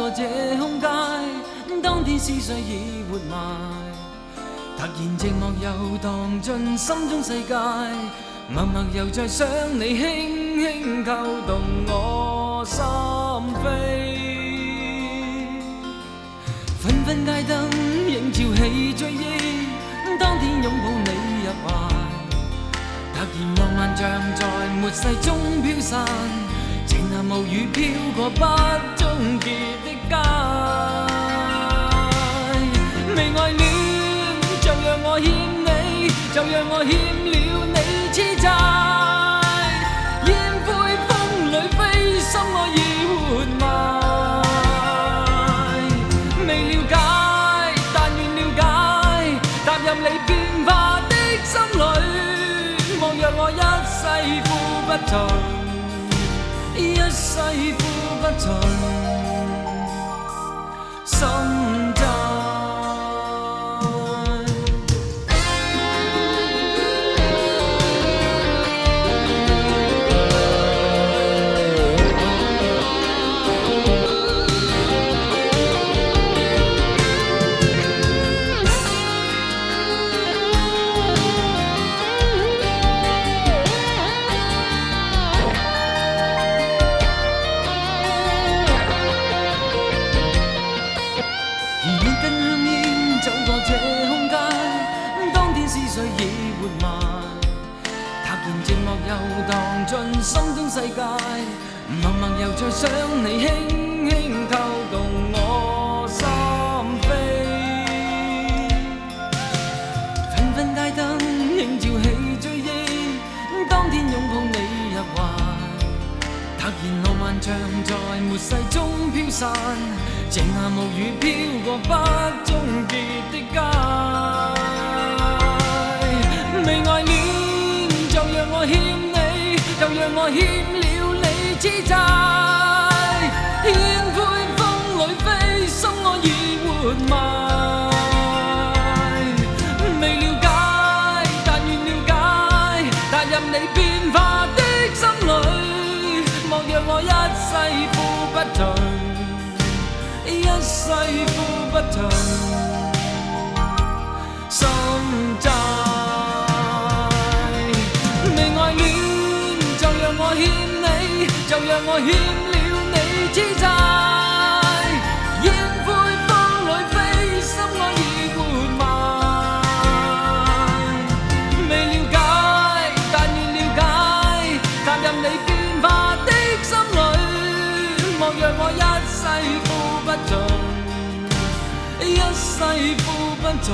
過這空街，當天思緒已活埋。突然寂寞遊蕩進心中世界，默默又再想你，輕輕扣動我心扉。紛紛街燈映照起醉意，當天擁抱你入懷。突然浪漫像在末世中飄散，靜下無語飄過不終結的街。未愛戀就讓我欠你，就讓我欠了你痴債。煙灰風裏飛，心我已活埋。未了解，但願了解，踏入你變化的心裏，莫讓我一世付不盡，一世付不盡。心債。遊蕩進心中世界，默默又再想你，輕輕扣動我心扉。紛紛街燈映照起醉意，當天擁抱你入懷。突然浪漫像在末世中飄散，靜下無語飄過不終結的街。未愛戀就讓我欠你，就讓我欠了你痴債。煙灰風裏飛，心我已活埋。未了解，但願了解，踏入你變化的心裏，莫讓我一世付不盡，一世付不盡。心債。我欠你，就讓我欠了你痴債。煙灰風裏飛，心我已活埋。未了解，但願了解，踏入你變化的心裏，莫讓我一世付不盡，一世付不盡。